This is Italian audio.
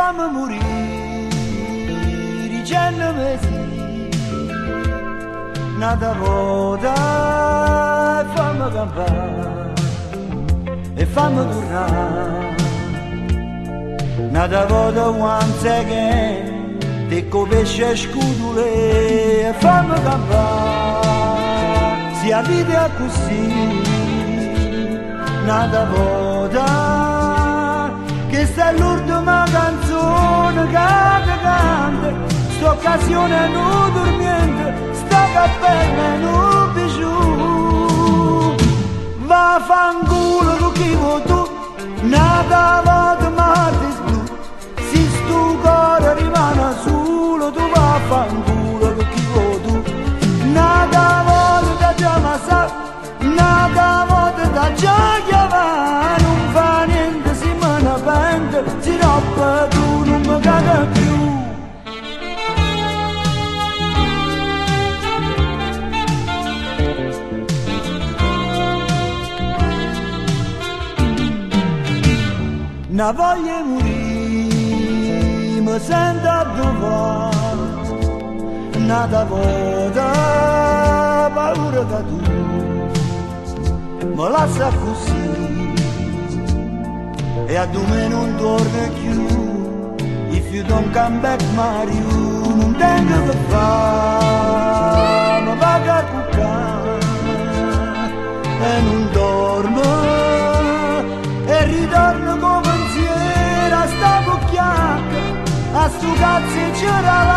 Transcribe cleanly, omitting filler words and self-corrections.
fammi morire, dicendome sì, nata volta e fammi campare, e fammi tornare, nata volta once again, te pesce e scudule, e fammi campare, sia vita così, nata volta, che sta l'ultima canzone che canta, sta occasione non dormiente, sta cappella non più. Va fanculo con chi vuoi tu, nata volta martis blu, si sto cuore rimane solo, tu va fanculo con chi vuoi tu, nata volta già ma sa, nata volta da già chiamare, non fa niente, si me ne pente, si roppa tu non mi caga più. Na voglia morire, mi sento abbracciato, nata volta, paura che tu mi lascia così, e a me non torna più, if you don't come back Mario, non tengo che fare, mi vaga a cuccare, e non dormo, e ritorno come pensiero a sta cucchiacca, a sto cazzo c'era la